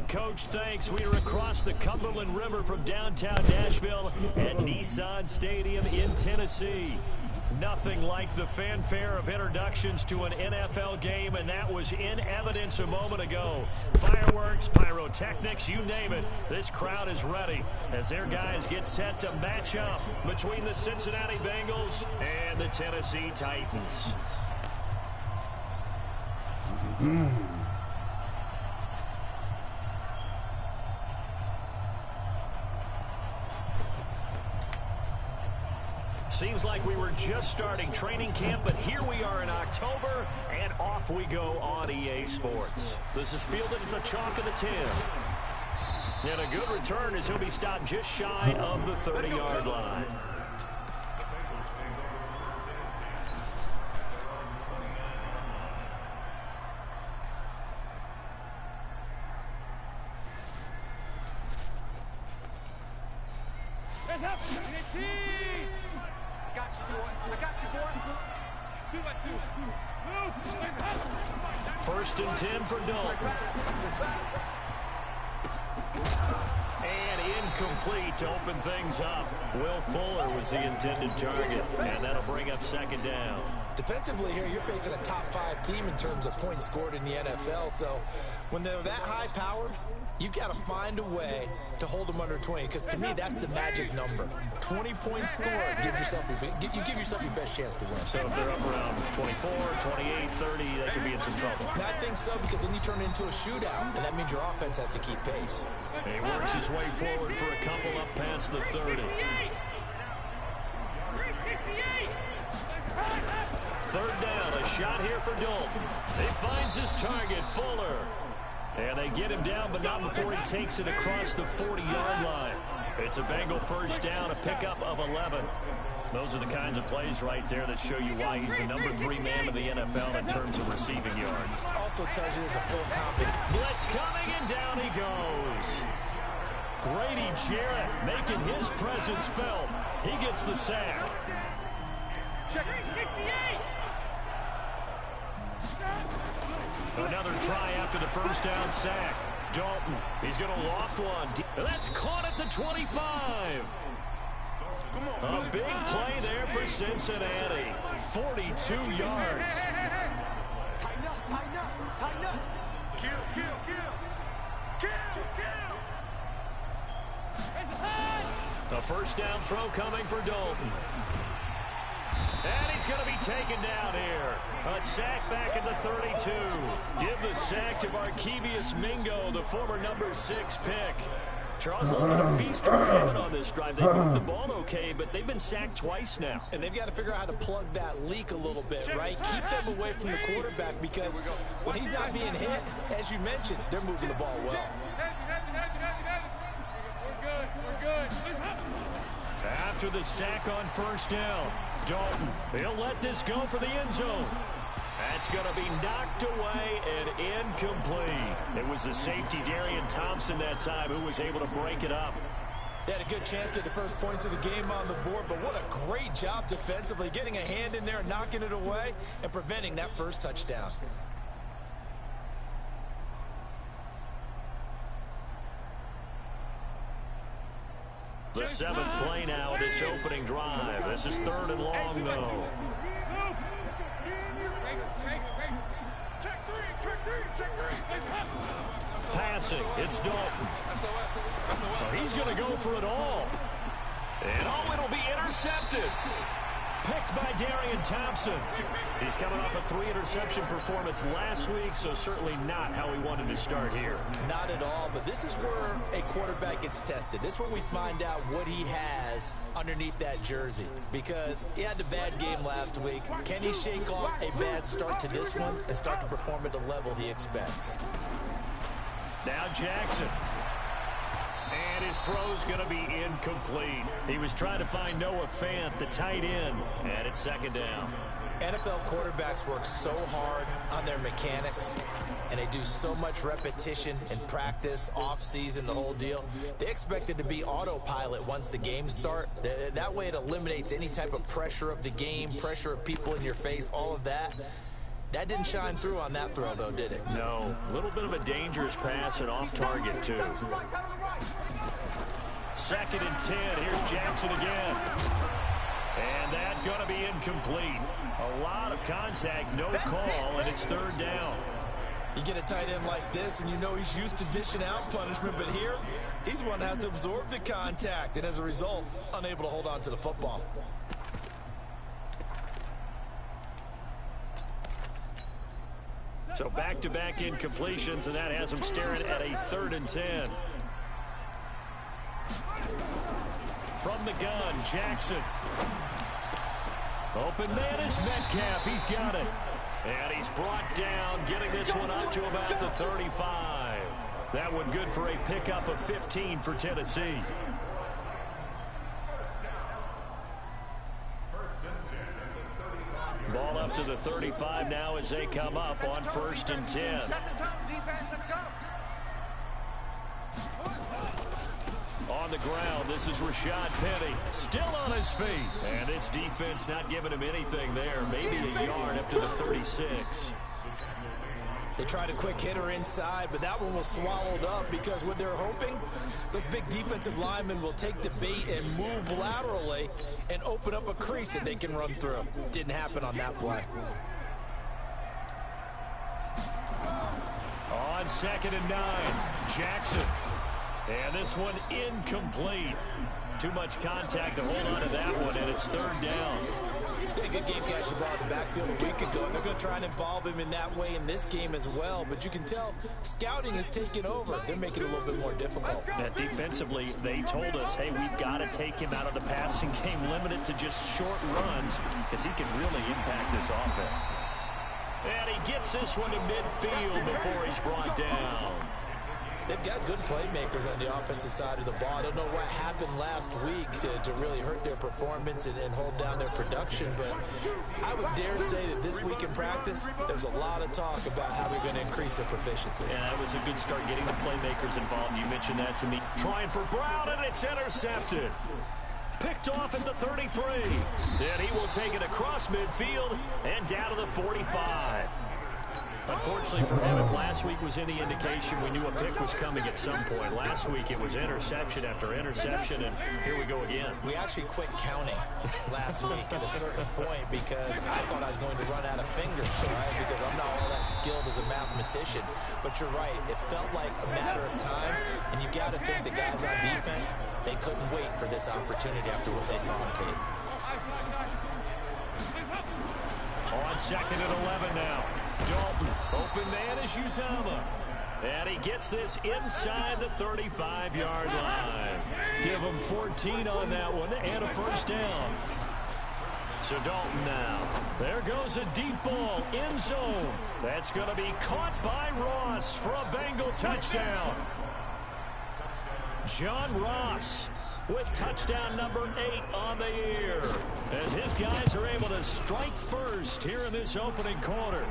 And Coach thinks we are across the Cumberland River from downtown Nashville at Nissan Stadium in Tennessee. Nothing like the fanfare of introductions to an NFL game, and that was in evidence a moment ago. Fireworks, pyrotechnics, you name it. This crowd is ready as their guys get set to match up between the Cincinnati Bengals and the Tennessee Titans. Seems like we were just starting training camp, but here we are in October, and off we go on EA Sports. This is fielded at the chalk of the 10. And a good return as he'll be stopped just shy of the 30-yard line. First and 10 for Dalton. And incomplete to open things up. Will Fuller was the intended target, and that'll bring up second down. Defensively here, you're facing a top-5 team in terms of points scored in the NFL, so when they're that high-powered, you've got to find a way to hold them under 20, because to me, that's the magic number. 20 points scored, you give yourself your best chance to win. So if they're up around 24, 28, 30, they could be in some trouble. I think so, because then you turn it into a shootout, and that means your offense has to keep pace. And he works his way forward for a couple up past the 30. Third down, a shot here for Dalton. He finds his target, Fuller. And they get him down, but not before he takes it across the 40-yard line. It's a Bengal first down, a pickup of 11. Those are the kinds of plays right there that show you why he's the number 3 man in the NFL in terms of receiving yards. Also tells you there's a full complement. Blitz coming, and down he goes. Grady Jarrett making his presence felt. He gets the sack. Another try after the first down sack. Dalton, he's going to loft one. That's caught at the 25. A big play there for Cincinnati. 42 yards. Tighten up, tighten up, tighten up. Kill, kill, kill. Kill, kill. A first down throw coming for Dalton. And he's going to be taken down here. A sack back at the 32. Give the sack to Barkevious Mingo, the former number 6 pick. Charles, a little bit of feast or famine on this drive. They moved the ball okay, but they've been sacked twice now. And they've got to figure out how to plug that leak a little bit, right? Keep them away from the quarterback, because when he's not being hit, as you mentioned, they're moving the ball well. We're good. After the sack on first down, Dalton, he'll let this go for the end zone. That's going to be knocked away and incomplete. It was the safety, Darian Thompson, that time who was able to break it up. They had a good chance to get the first points of the game on the board, but what a great job defensively, getting a hand in there and knocking it away and preventing that first touchdown. The 7th play now of this opening drive. This is 3rd and long, though. Passing, it's Dalton. He's going to go for it all. And it'll be intercepted. Picked by Darian Thompson. He's coming off a 3-interception performance last week, so certainly not how he wanted to start here. Not at all, but this is where a quarterback gets tested. This is where we find out what he has underneath that jersey, because he had a bad game last week. Can he shake off a bad start to this one and start to perform at the level he expects? Now Jackson. And his throw's going to be incomplete. He was trying to find Noah Fant, the tight end, and it's 2nd down. NFL quarterbacks work so hard on their mechanics, and they do so much repetition and practice, off-season, the whole deal. They expect it to be autopilot once the games start. That way it eliminates any type of pressure of the game, pressure of people in your face, all of that. That didn't shine through on that throw, though, did it? No. A little bit of a dangerous pass and off target, too. 2nd and 10. Here's Jackson again. And that's going to be incomplete. A lot of contact, no call, and it's 3rd down. You get a tight end like this, and you know he's used to dishing out punishment, but here, he's the one that has to absorb the contact, and as a result, unable to hold on to the football. So back-to-back incompletions, and that has him staring at a 3rd and 10. From the gun, Jackson. Open man is Metcalf. He's got it. And he's brought down, getting this one up to about the 35. That one good for a pickup of 15 for Tennessee. Ball up to the 35 now as they come up on 1st and 10. Set the tone, defense. Let's go. On the ground, this is Rashad Penny, still on his feet. And this defense not giving him anything there, maybe a yard up to the 36. They tried a quick hitter inside, but that one was swallowed up because what they're hoping, those big defensive linemen will take the bait and move laterally and open up a crease that they can run through. Didn't happen on that play. On 2nd and 9, Jackson. And this one incomplete. Too much contact to hold on to that one, and it's 3rd down. They good game catch the ball in the backfield a week ago, and they're going to try and involve him in that way in this game as well. But you can tell scouting is taking over. They're making it a little bit more difficult. Defensively, they told us, hey, we've got to take him out of the passing game, limited to just short runs, because he can really impact this offense. And he gets this one to midfield before he's brought down. They've got good playmakers on the offensive side of the ball. I don't know what happened last week to really hurt their performance and hold down their production, but I would dare say that this week in practice, there's a lot of talk about how they're going to increase their proficiency. Yeah, that was a good start getting the playmakers involved. You mentioned that to me. Trying for Brown, and it's intercepted. Picked off at the 33. Then he will take it across midfield and down to the 45. Unfortunately for him, if last week was any indication, we knew a pick was coming at some point. Last week it was interception after interception, and here we go again. We actually quit counting last week at a certain point because I thought I was going to run out of fingers, right? Because I'm not all that skilled as a mathematician. But you're right, it felt like a matter of time, and you got to think the guys on defense, they couldn't wait for this opportunity after what they saw on tape. On 2nd and 11 now. Dalton, open man is Uzama. And he gets this inside the 35-yard line. Give him 14 on that one and a 1st down. So Dalton now. There goes a deep ball in zone. That's going to be caught by Ross for a Bengal touchdown. John Ross with touchdown number 8 on the year. As his guys are able to strike first here in this opening quarter.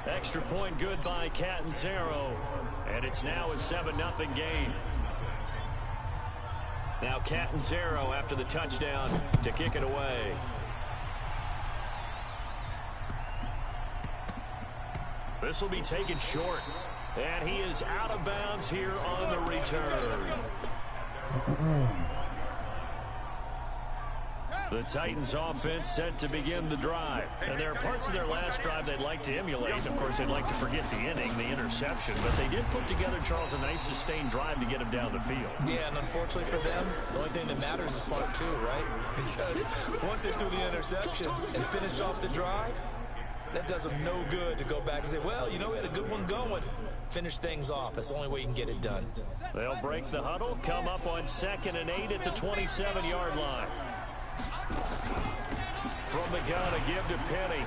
Extra point good by Catanzaro. And it's now a 7-0 game. Now Catanzaro after the touchdown to kick it away. This will be taken short. And he is out of bounds here on the return. The Titans offense set to begin the drive. And there are parts of their last drive they'd like to emulate. Of course, they'd like to forget the inning, the interception. But they did put together, Charles, a nice sustained drive to get him down the field. Yeah, and unfortunately for them, the only thing that matters is part 2, right? Because once they threw the interception and finished off the drive, that does them no good to go back and say, well, you know, we had a good one going. Finish things off. That's the only way you can get it done. They'll break the huddle, come up on 2nd and 8 at the 27-yard line. From the gun, a give to Penny.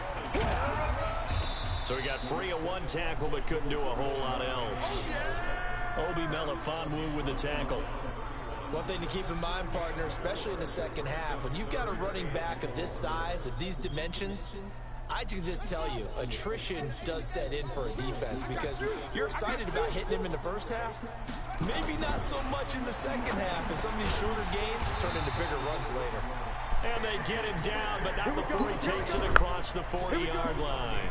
So he got free of one tackle, but couldn't do a whole lot else. Obi Melifonwu with the tackle. One thing to keep in mind, partner, especially in the second half, when you've got a running back of this size, of these dimensions, I can just tell you, attrition does set in for a defense because you're excited about hitting him in the first half. Maybe not so much in the second half, and some of these shorter gains turn into bigger runs later. And they get him down, but not before he takes it across the 40-yard line.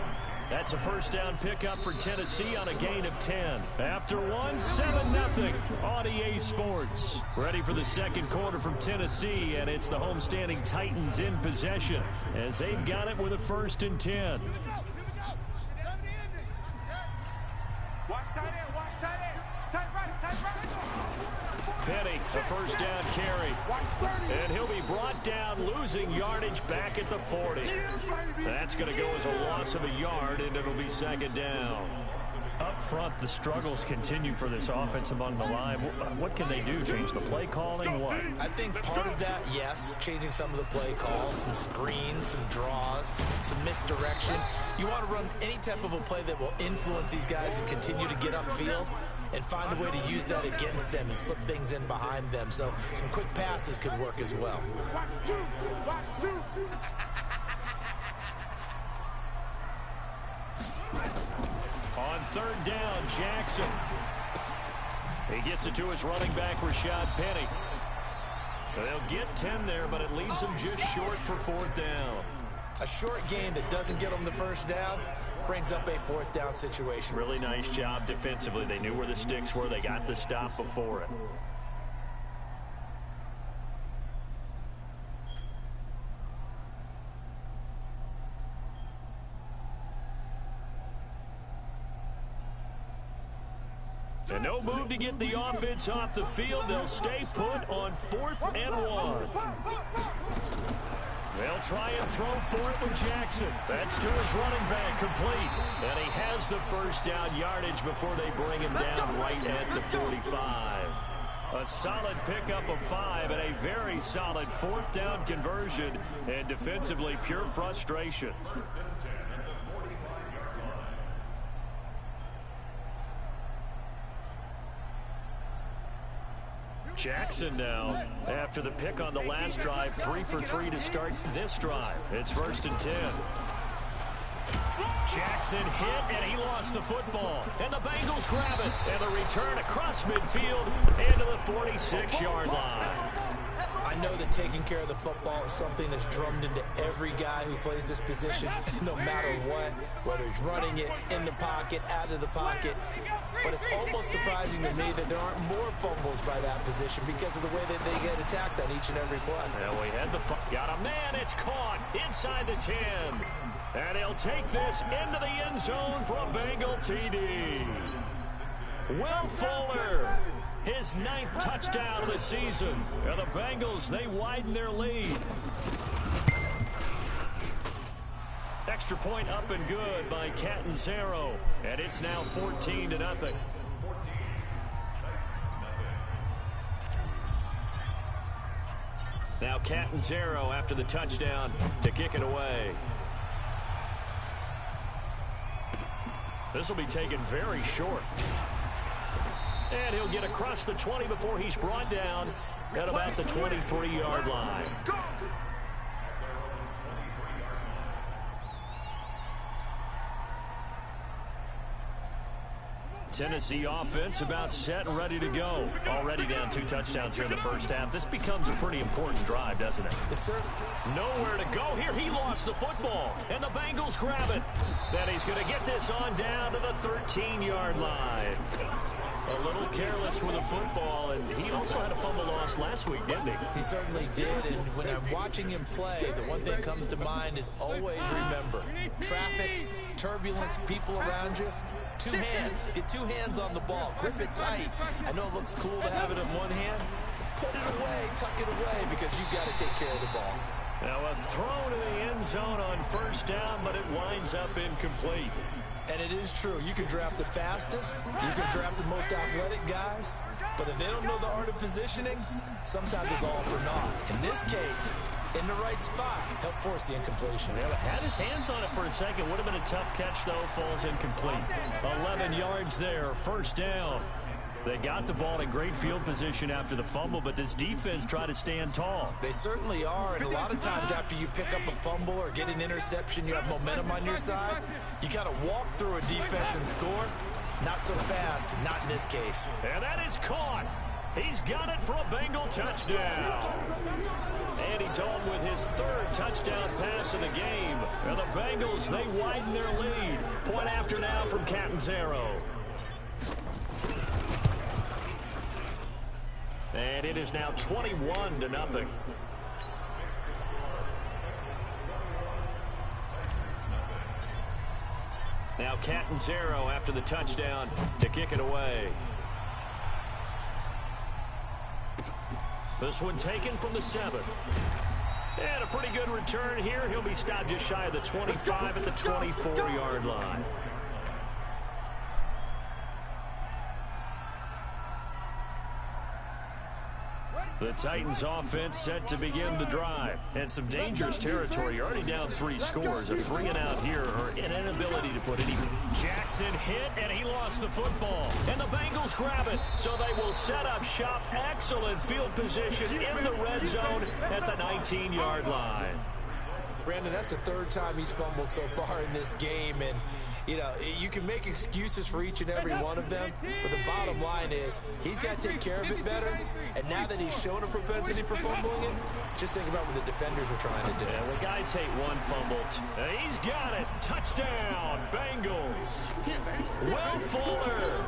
That's a first down pickup for Tennessee on a gain of 10. After one, 7-0 on EA Sports. Ready for the second quarter from Tennessee, and it's the homestanding Titans in possession as they've got it with a 1st and 10. Watch tight end, watch tight end. Tight right, tight right. Penny, a first down carry. And he'll be brought down, losing yardage back at the 40. That's going to go as a loss of a yard, and it'll be 2nd down. Up front, the struggles continue for this offense among the line. What can they do? Change the play calling? What? I think part of that, yes, changing some of the play calls, some screens, some draws, some misdirection. You want to run any type of a play that will influence these guys and continue to get upfield and find a way to use that against them and slip things in behind them. So some quick passes could work as well. Watch two, watch two. On 3rd down, Jackson. He gets it to his running back, Rashad Penny. They'll get 10 there, but it leaves them just short for 4th down. A short gain that doesn't get them the 1st down brings up a 4th down situation. Really nice job defensively. They knew where the sticks were. They got the stop before it. And no move to get the offense off the field. They'll stay put on 4th and 1. They'll try and throw for it with Jackson. That's to his running back, complete. And he has the 1st down yardage before they bring him down right at the 45. A solid pickup of 5 and a very solid 4th down conversion. And defensively, pure frustration. Jackson now, after the pick on the last drive, 3 for 3 to start this drive. It's 1st and 10. Jackson hit, and he lost the football. And the Bengals grab it. And the return across midfield into the 46-yard line. I know that taking care of the football is something that's drummed into every guy who plays this position, no matter what, whether he's running it, in the pocket, out of the pocket. But it's almost surprising to me that there aren't more fumbles by that position because of the way that they get attacked on each and every play. Well, we had the got a man. It's caught inside the 10. And he'll take this into the end zone for a Bengal TD. Will Fuller, his 9th touchdown of the season. And the Bengals, they widen their lead. Extra point up and good by Catanzaro. And it's now 14-0. Now Catanzaro after the touchdown to kick it away. This will be taken very short. And he'll get across the 20 before he's brought down at about the 23-yard line. Tennessee offense about set and ready to go. Already down 2 touchdowns here in the first half. This becomes a pretty important drive, doesn't it? Yes, sir. Nowhere to go here. He lost the football, and the Bengals grab it. Then he's going to get this on down to the 13-yard line. A little careless with the football, and he also had a fumble loss last week, didn't he? He certainly did, and when I'm watching him play, the one thing that comes to mind is always remember, traffic, turbulence, people around you. 2 hands. Get 2 hands on the ball. Grip it tight. I know it looks cool to have it in one hand. Put it away. Tuck it away because you've got to take care of the ball. Now a throw to the end zone on 1st down, but it winds up incomplete. And it is true. You can draft the fastest. You can draft the most athletic guys. But if they don't know the art of positioning, sometimes it's all for naught. In this case, in the right spot, help force the incompletion. Yeah, had his hands on it for a second. Would have been a tough catch, though. Falls incomplete. 11 yards there. 1st down. They got the ball in great field position after the fumble, but this defense tried to stand tall. They certainly are, and a lot of times after you pick up a fumble or get an interception, you have momentum on your side. You got to walk through a defense and score. Not so fast, not in this case. And that is caught. He's got it for a Bengal touchdown. Andy Dalton with his third touchdown pass of the game. And the Bengals, they widen their lead. Point after now from Catanzaro. And it is now 21-0. Now Catanzaro after the touchdown to kick it away. This one taken from the 7. And a pretty good return here. He'll be stopped just shy of the 25 at the 24-yard line. The Titans offense set to begin the drive. And some dangerous territory. You're already down 3 scores. A 3 and out here, or an inability to put any. Jackson hit, and he lost the football. And the Bengals grab it. So they will set up shop. Excellent field position in the red zone at the 19-yard line. Brandon, that's the 3rd time he's fumbled so far in this game. And, you know, you can make excuses for each and every one of them, but the bottom line is he's got to take care of it better. And now that he's shown a propensity for fumbling it, just think about what the defenders are trying to do. Yeah, well, guys hate one fumble. He's got it. Touchdown, Bengals. Will Fuller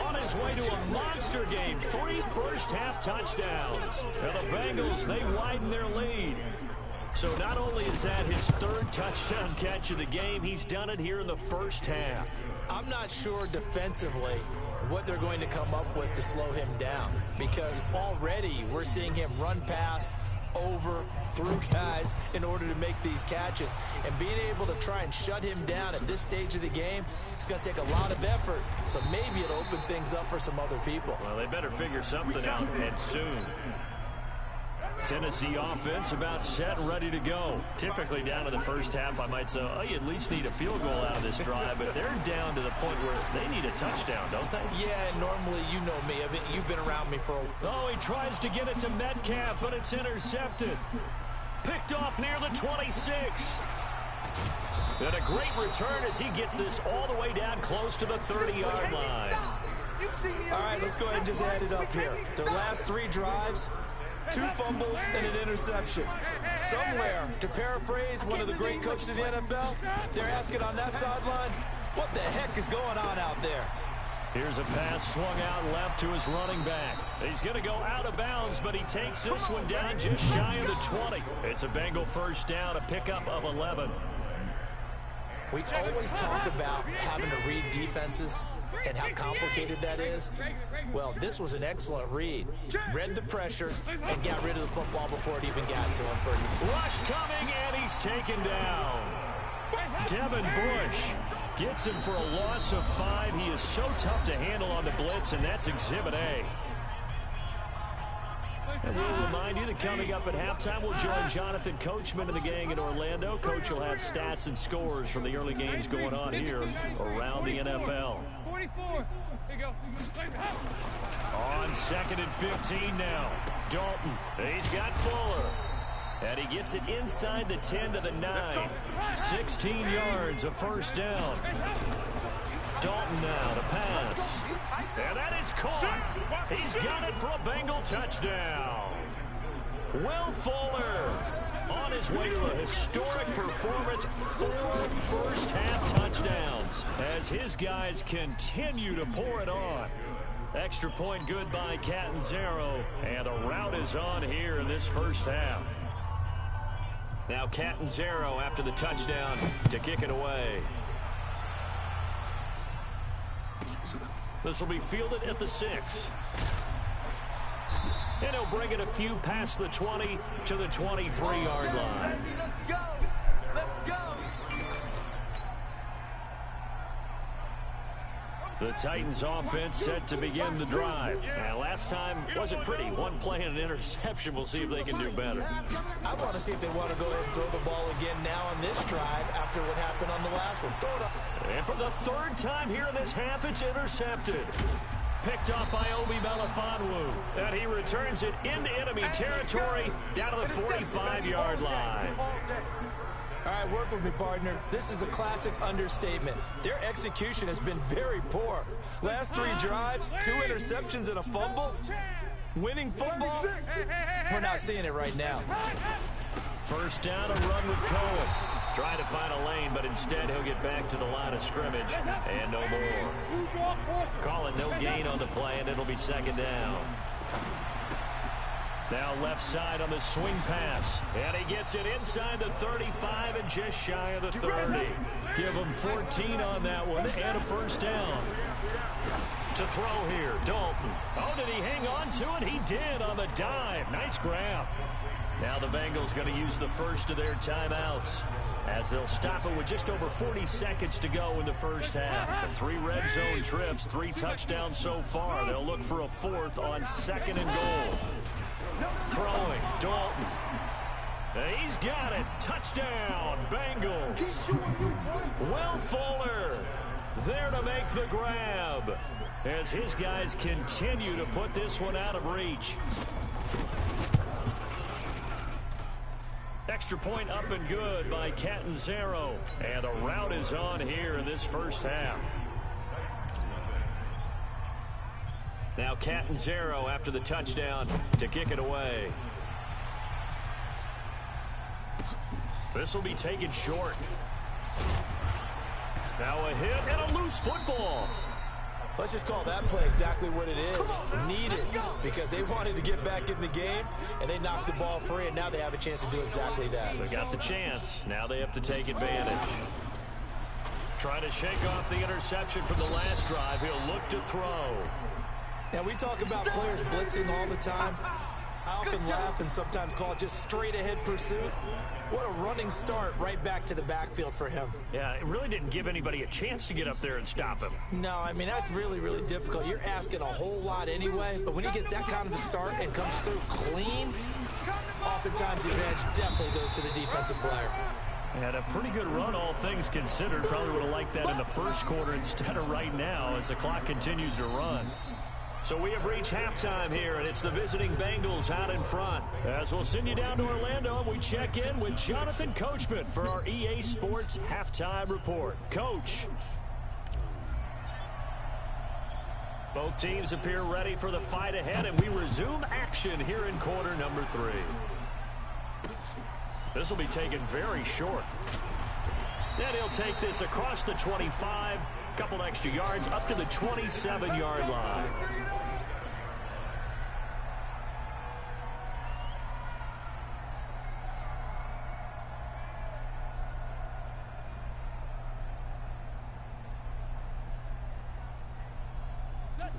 on his way to a monster game. 3 first-half touchdowns. And the Bengals, they widen their lead. So not only is that his 3rd touchdown catch of the game, he's done it here in the first half. I'm not sure defensively what they're going to come up with to slow him down, because already we're seeing him run past, over, through guys in order to make these catches. And being able to try and shut him down at this stage of the game, it's going to take a lot of effort. So maybe it'll open things up for some other people. Well, they better figure something out, and soon. Tennessee offense about set and ready to go. Typically down to the first half, I might say, oh, you at least need a field goal out of this drive, but they're down to the point where they need a touchdown, don't they? Yeah, normally you know me. I mean, you've been around me for a... Oh, he tries to get it to Metcalf, but it's intercepted. Picked off near the 26. And a great return as he gets this all the way down close to the 30-yard line. All right, let's go ahead and just add it up here. Their last 3 drives, 2 fumbles and an interception. Somewhere, to paraphrase one of the great coaches of the NFL, they're asking on that sideline, what the heck is going on out there? Here's a pass swung out left to his running back. He's going to go out of bounds, but he takes this one down just shy of the 20. It's a Bengal first down, a pickup of 11. We always talk about having to read defenses and how complicated that is. Well, this was an excellent read. Read the pressure and got rid of the football before it even got to him. Rush coming, and he's taken down. Devin Bush gets him for a loss of 5. He is so tough to handle on the blitz, and that's Exhibit A. And we'll remind you that coming up at halftime, we'll join Jonathan Coachman and the gang in Orlando. Coach will have stats and scores from the early games going on here around the NFL. 44. Here you go. On 2nd and 15 now. Dalton. He's got Fuller. And he gets it inside the 10 to the 9. 16 yards, a first down. Dalton now to pass. And that is caught. He's got it for a Bengal touchdown. Will Fuller on his way to a historic performance. 4 first-half touchdowns as his guys continue to pour it on. Extra point good by Catanzaro. And a rout is on here in this first half. Now Catanzaro after the touchdown to kick it away. This will be fielded at the 6. And he'll bring it a few past the 20 to the 23-yard line. Let's go. Let's go. The Titans offense set to begin the drive. Now, last time wasn't pretty. One play and an interception. We'll see if they can do better. I want to see if they want to go ahead and throw the ball again now on this drive after what happened on the last one. Throw it up. And for the 3rd time here in this half, it's intercepted. Picked up by Obi Melifonwu. And he returns it into enemy territory down to the 45-yard line. All right, work with me, partner. This is a classic understatement. Their execution has been very poor. Last 3 drives, 2 interceptions and a fumble. Winning football, we're not seeing it right now. First down, a run with Cohen. Trying to find a lane, but instead he'll get back to the line of scrimmage. And no more. Call it no gain on the play, and it'll be second down. Now left side on the swing pass. And he gets it inside the 35 and just shy of the 30. Give him 14 on that one and a first down. To throw here, Dalton. Oh, did he hang on to it? He did on the dive. Nice grab. Now the Bengals going to use the first of their timeouts, as they'll stop it with just over 40 seconds to go in the first half. 3 red zone trips, 3 touchdowns so far. They'll look for a 4th on 2nd and goal. Throwing, Dalton. He's got it. Touchdown, Bengals. Will Fuller there to make the grab, as his guys continue to put this one out of reach. Extra point up and good by Catanzaro. And the route is on here in this first half. Now Catanzaro after the touchdown to kick it away. This will be taken short. Now a hit and a loose football. Let's just call that play exactly what it is. Needed, because they wanted to get back in the game, and they knocked the ball free, and now they have a chance to do exactly that. They got the chance. Now they have to take advantage. Try to shake off the interception from the last drive. He'll look to throw. Now, we talk about players blitzing all the time. I often laugh and sometimes call it just straight-ahead pursuit. What a running start right back to the backfield for him. Yeah, it really didn't give anybody a chance to get up there and stop him. No, I mean, that's really, really difficult. You're asking a whole lot anyway, but when he gets that kind of a start and comes through clean, oftentimes the advantage definitely goes to the defensive player. Had a pretty good run, all things considered. Probably would have liked that in the first quarter instead of right now as the clock continues to run. So we have reached halftime here, and it's the visiting Bengals out in front. As we'll send you down to Orlando, and we check in with Jonathan Coachman for our EA Sports Halftime Report. Coach. Both teams appear ready for the fight ahead, and we resume action here in quarter number 3. This will be taken very short. Then he'll take this across the 25, couple extra yards up to the 27-yard line.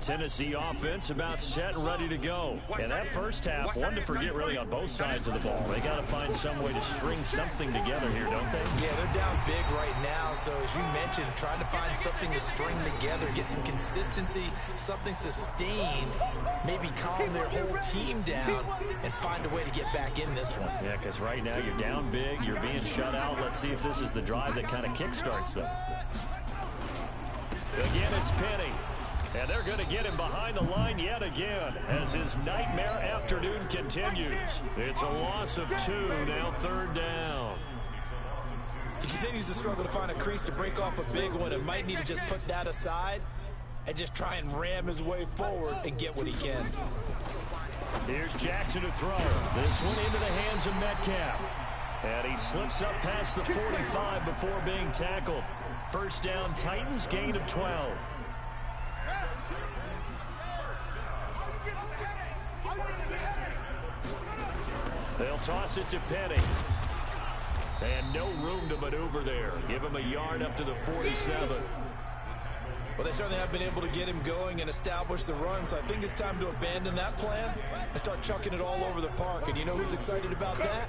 Tennessee offense about set and ready to go. And that first half, one to forget really on both sides of the ball. They got to find some way to string something together here, don't they? Yeah, they're down big right now. So as you mentioned, trying to find something to string together, get some consistency, something sustained, maybe calm their whole team down and find a way to get back in this one. Yeah, because right now you're down big, you're being shut out. Let's see if this is the drive that kind of kickstarts them. Again, it's Penny. And they're going to get him behind the line yet again as his nightmare afternoon continues. It's a loss of 2, now 3rd down. He continues to struggle to find a crease to break off a big one and might need to just put that aside and just try and ram his way forward and get what he can. Here's Jackson to throw. This one into the hands of Metcalf. And he slips up past the 45 before being tackled. First down, Titans, gain of 12. They'll toss it to Penny. And no room to maneuver there. Give him a yard up to the 47. Well, they certainly have been able to get him going and establish the run, so I think it's time to abandon that plan and start chucking it all over the park. And you know who's excited about that?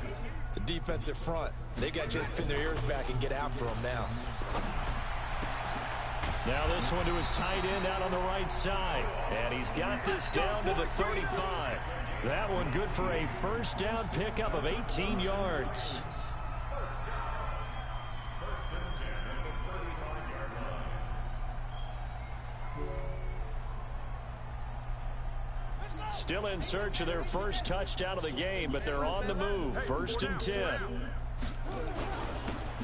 The defensive front. They got to just pin their ears back and get after him now. Now this one to his tight end out on the right side. And he's got this down to the 35. That one good for a first down pickup of 18 yards. Still in search of their first touchdown of the game, but they're on the move. 1st and 10.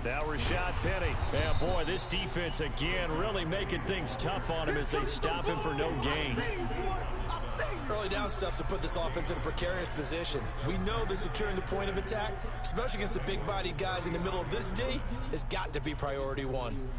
Now Rashad Penny. Yeah, boy, this defense again really making things tough on him as they stop him for no gain. Early down stuff's to put this offense in a precarious position. We know that securing the point of attack, especially against the big-bodied guys in the middle of this D, has got to be priority one.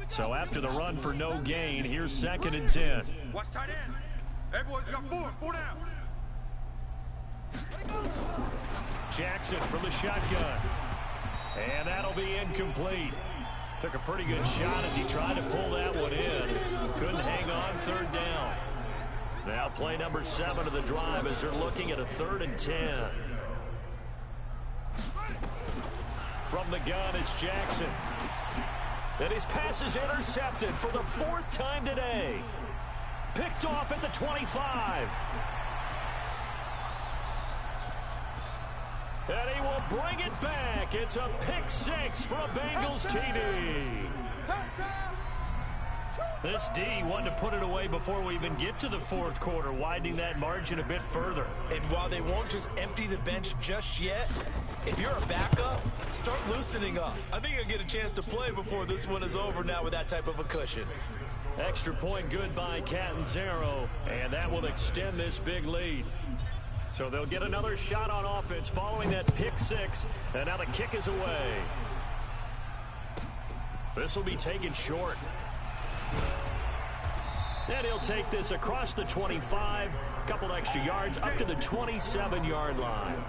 So after the run for no gain, here's 2nd and 10. Watch tight end. Everyone's got four down. Jackson from the shotgun. And that'll be incomplete. Took a pretty good shot as he tried to pull that one in. Couldn't hang on 3rd down. Now play number 7 of the drive as they're looking at a 3rd and 10. From the gun, it's Jackson. And his pass is intercepted for the 4th time today. Picked off at the 25. And he will bring it back. It's a pick 6 for a Bengals TD. This D wanted to put it away before we even get to the 4th quarter, widening that margin a bit further. And while they won't just empty the bench just yet, if you're a backup, start loosening up. I think you'll get a chance to play before this one is over now with that type of a cushion. Extra point good by Catanzaro, and that will extend this big lead. So they'll get another shot on offense following that pick 6, and now the kick is away. This will be taken short. And he'll take this across the 25, a couple extra yards up to the 27-yard line.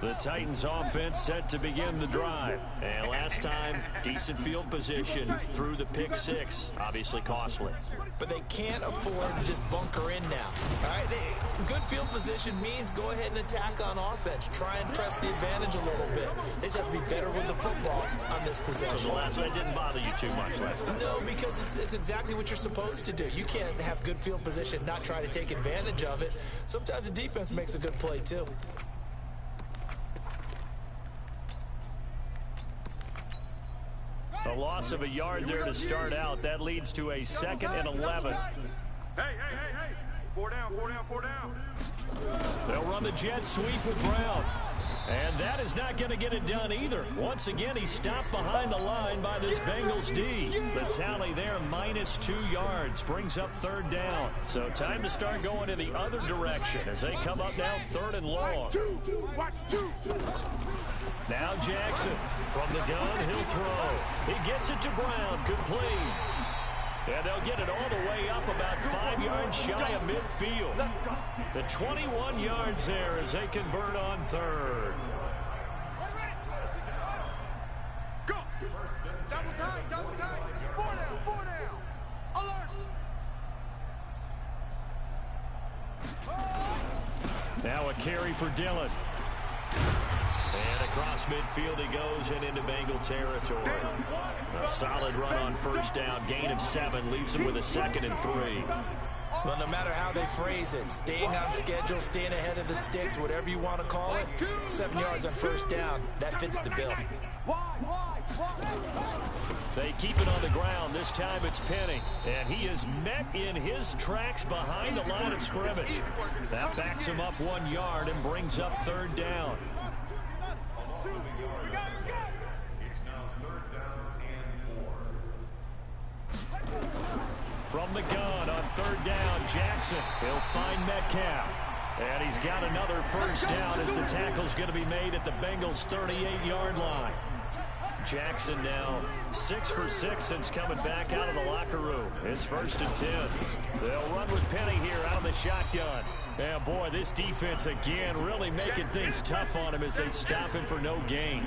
The Titans offense set to begin the drive. And last time, decent field position through the pick 6. Obviously costly. But they can't afford to just bunker in now. All right, good field position means go ahead and attack on offense. Try and press the advantage a little bit. They just have to be better with the football on this possession. So the last one didn't bother you too much last time? No, because it's exactly what you're supposed to do. You can't have good field position, not try to take advantage of it. Sometimes the defense makes a good play, too. A loss of a yard there to start out. That leads to a 2nd and 11. Hey. 4 down. They'll run the jet sweep with Brown. And that is not going to get it done either. Once again, he's stopped behind the line by this Bengals D. The tally there, -2 yards, brings up 3rd down. So time to start going in the other direction as they come up now 3rd and long. Watch two. Now Jackson from the gun, he'll throw. He gets it to Brown, complete. And they'll get it all the way up about 5 yards shy of midfield. The 21 yards there as they convert on 3rd. Go. Double time. 4 down. Alert. Now a carry for Dillon. And across midfield he goes and into Bengal territory. A solid run on 1st down. Gain of 7 leaves him with a 2nd and 3. Well, no matter how they phrase it, staying on schedule, staying ahead of the sticks, whatever you want to call it, 7 yards on 1st down, that fits the bill. They keep it on the ground. This time it's Penny. And he is met in his tracks behind the line of scrimmage. That backs him up 1 yard and brings up 3rd down. It's now 3rd down and 4. From the gun on 3rd down, Jackson. He'll find Metcalf. And he's got another 1st down as the tackle's going to be made at the Bengals' 38-yard line. Jackson now 6 for 6 since coming back out of the locker room. It's 1st and 10. They'll run with Penny here out of the shotgun. Yeah, boy, this defense again really making things tough on him as they stop him for no gain.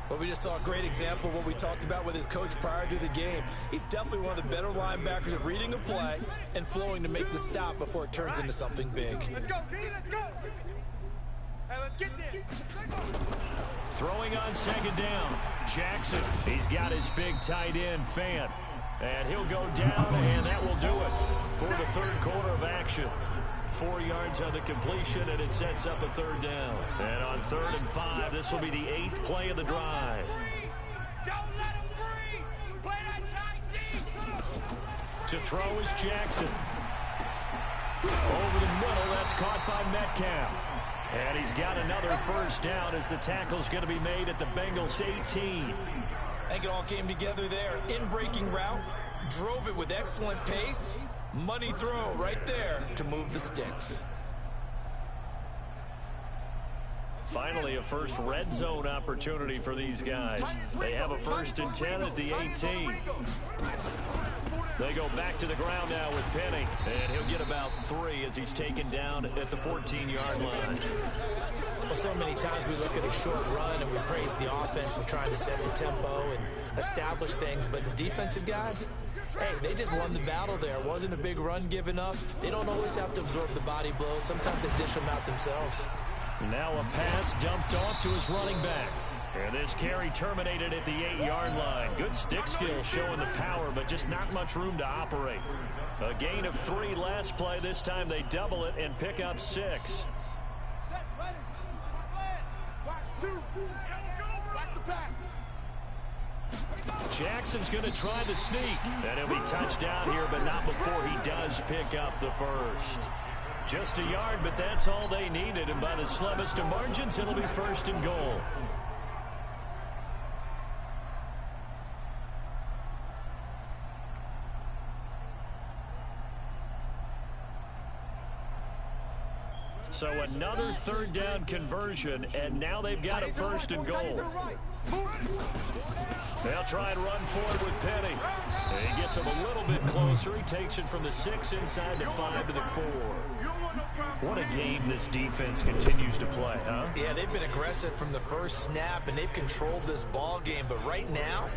Well, we just saw a great example of what we talked about with his coach prior to the game. He's definitely one of the better linebackers at reading a play and flowing to make the stop before it turns into something big. Let's go, D, let's go. Hey, let's get there. Throwing on 2nd down, Jackson. He's got his big tight end, Fan. And he'll go down, and that will do it for the 3rd quarter of action. 4 yards on the completion, and it sets up a 3rd down. And on 3rd and 5, this will be the 8th play of the drive. Don't let him breathe. Play that tight D. To throw is Jackson. Over the middle, that's caught by Metcalf. And he's got another first down as the tackle's going to be made at the Bengals 18. I think it all came together there. In-breaking route, drove it with excellent pace. Money throw right there to move the sticks. Finally, a first red zone opportunity for these guys. They have a 1st and 10 at the 18. They go back to the ground now with Penny, and he'll get about 3 as he's taken down at the 14-yard line. Well, so many times we look at a short run and we praise the offense for trying to set the tempo and establish things, but the defensive guys, hey, they just won the battle there. It wasn't a big run given up. They don't always have to absorb the body blows. Sometimes they dish them out themselves. Now a pass dumped off to his running back. And this carry terminated at the 8-yard line. Good stick skill showing the power, but just not much room to operate. A gain of 3 last play. This time they double it and pick up 6. Jackson's going to try the sneak. And he'll be touched down here, but not before he does pick up the first. Just a yard, but that's all they needed. And by the slimmest of margins, it'll be 1st and goal. So another 3rd down conversion, and now they've got a 1st and goal. They'll try and run forward with Penny. He gets him a little bit closer. He takes it from the 6 inside the 5 to the 4. What a game this defense continues to play, huh? Yeah, they've been aggressive from the first snap, and they've controlled this ball game. But right now,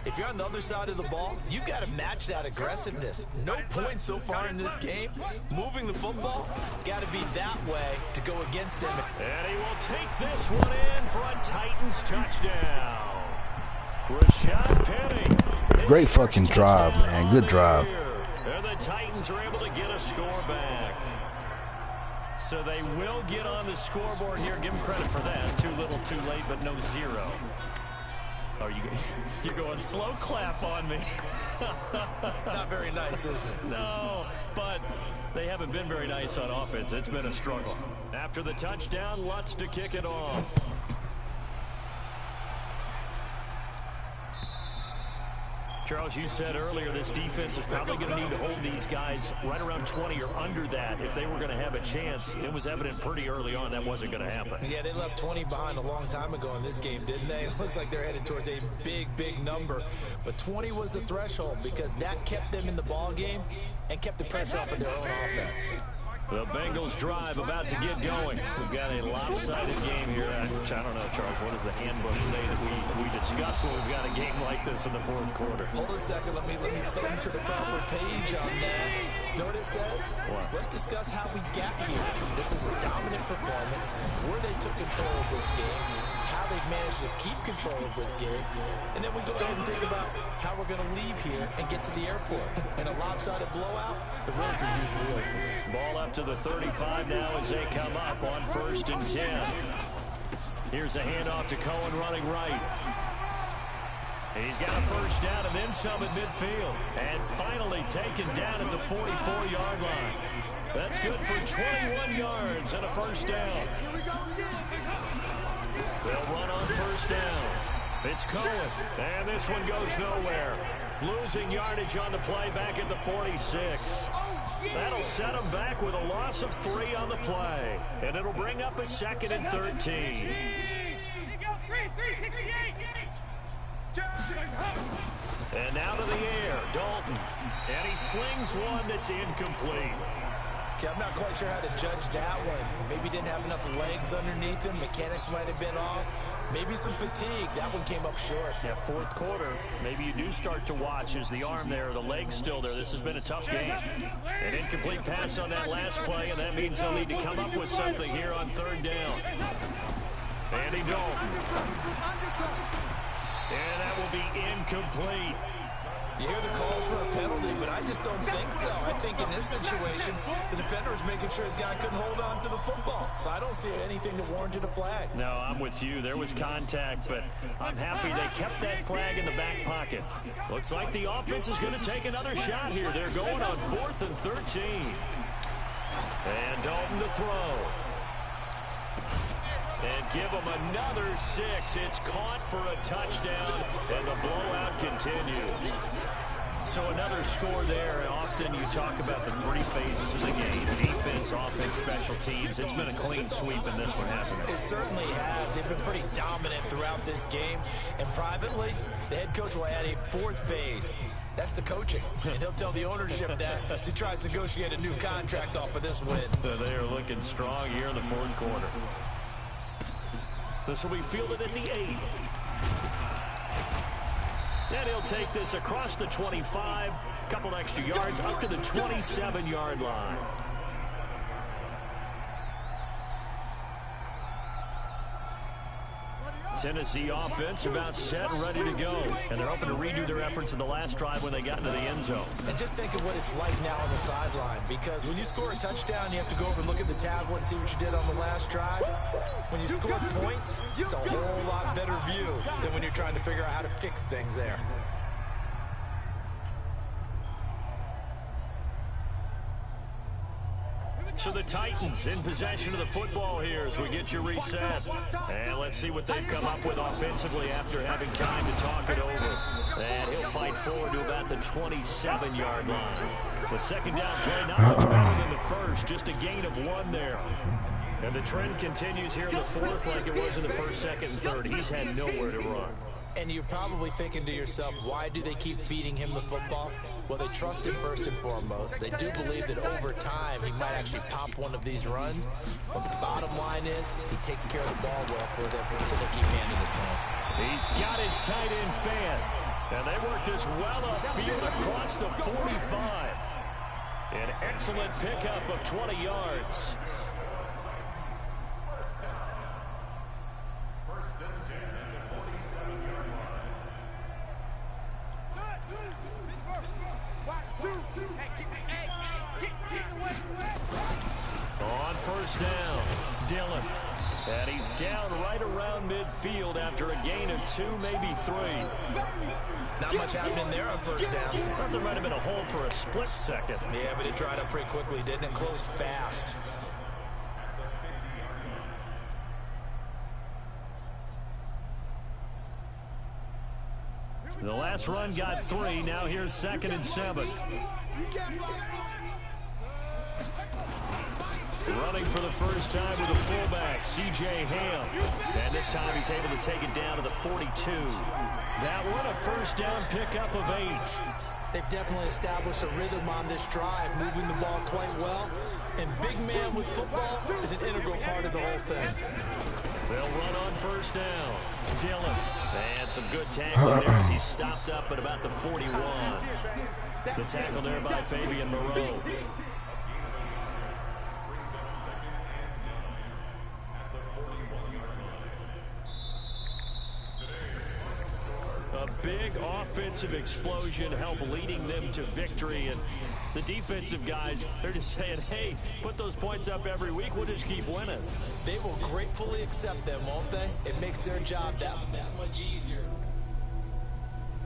if you're on the other side of the ball, you've got to match that aggressiveness. No points so far in this game. Moving the football, got to be that way to go against them. And he will take this one in for a Titans touchdown. Rashad Penny. Great fucking drive, man. Good drive. And the Titans are able to get a score back. So they will get on the scoreboard here. Give them credit for that. Too little, too late, but no 0. Oh, you're going slow clap on me. Not very nice, is it? No, but they haven't been very nice on offense. It's been a struggle. After the touchdown, Lutz to kick it off. Charles, you said earlier this defense is probably going to need to hold these guys right around 20 or under that if they were going to have a chance. It was evident pretty early on that wasn't going to happen. Yeah, they left 20 behind a long time ago in this game, didn't they? It looks like they're headed towards a big, big number. But 20 was the threshold because that kept them in the ball game and kept the pressure off of their own offense. The Bengals drive about to get going. We've got a lopsided game here. I don't know, Charles, what does the handbook say that we discuss when we've got a game like this in the 4th quarter? Hold on a second. Let me thumb to the proper page on that. Know what it says? What? Let's discuss how we got here. This is a dominant performance, where they took control of this game, how they've managed to keep control of this game, and then we go ahead and think about how we're going to leave here and get to the airport. In a lopsided blowout, the roads are usually open. Ball up to the 35 now as they come up on 1st and 10. Here's a handoff to Cohen running right. He's got a first down and then some at midfield. And finally taken down at the 44-yard line. That's good for 21 yards and a first down. They'll run on first down. It's Cohen, and this one goes nowhere. Losing yardage on the play back at the 46. That'll set them back with a loss of 3 on the play. And it'll bring up a 2nd and 13. And out of the air, Dalton. And he slings one that's incomplete. Okay, I'm not quite sure how to judge that one. Maybe didn't have enough legs underneath him. Mechanics might have been off. Maybe some fatigue. That one came up short. Yeah, 4th quarter. Maybe you do start to watch as the arm there, the leg's still there. This has been a tough game. An incomplete pass on that last play, and that means they'll need to come up with something here on 3rd down. Andy Dalton. And that will be incomplete. You hear the calls for a penalty, but I just don't think so. I think in this situation, the defender is making sure his guy couldn't hold on to the football. So I don't see anything to warrant a flag. No, I'm with you. There was contact, but I'm happy they kept that flag in the back pocket. Looks like the offense is going to take another shot here. They're going on 4th and 13. And Dalton to throw. And give him another 6. It's caught for a touchdown, and the blowout continues. So another score there. Often you talk about the 3 phases of the game: defense, offense, special teams. It's been a clean sweep in this one, hasn't it? It certainly has. They've been pretty dominant throughout this game. And privately, the head coach will add a 4th phase. That's the coaching. And he'll tell the ownership that as he tries to negotiate a new contract off of this win. They are looking strong here in the 4th quarter. This will be fielded at the 8. And he'll take this across the 25, a couple extra yards, up to the 27-yard line. Tennessee offense about set and ready to go. And they're hoping to redo their efforts in the last drive when they got into the end zone. And just think of what it's like now on the sideline, because when you score a touchdown, you have to go over and look at the tablet and see what you did on the last drive. When you score points, it's a whole lot better view than when you're trying to figure out how to fix things there. So the Titans in possession of the football here as we get you reset. And let's see what they've come up with offensively after having time to talk it over. And he'll fight forward to about the 27-yard line. The second down play not much better than the first, just a gain of 1 there. And the trend continues here in the 4th like it was in the 1st, 2nd, and 3rd. He's had nowhere to run. And you're probably thinking to yourself, why do they keep feeding him the football? Well, they trust him first and foremost. They do believe that over time he might actually pop one of these runs. But the bottom line is he takes care of the ball well for them, so they keep handing it to him. He's got his tight end fan. And they work this well upfield across the 45. An excellent pickup of 20 yards. On first down, Dillon. And he's down right around midfield after a gain of 2, maybe 3. Not much happening there on first down. I thought there might have been a hole for a split second. Yeah, but it dried up pretty quickly, didn't it? Closed fast. The last run got 3. Now here's 2nd and 7. Running for the first time with a fullback, C.J. Ham. And this time he's able to take it down to the 42. That one a first down pickup of 8. They've definitely established a rhythm on this drive, moving the ball quite well. And big man with football is an integral part of the whole thing. They'll run on first down. Dillon. And some good tackling there as he stopped up at about the 41. The tackle there by Fabian Moreau. A big offensive explosion help leading them to victory. And the defensive guys, they're just saying, hey, put those points up every week. We'll just keep winning. They will gratefully accept them, won't they? It makes their job that much easier.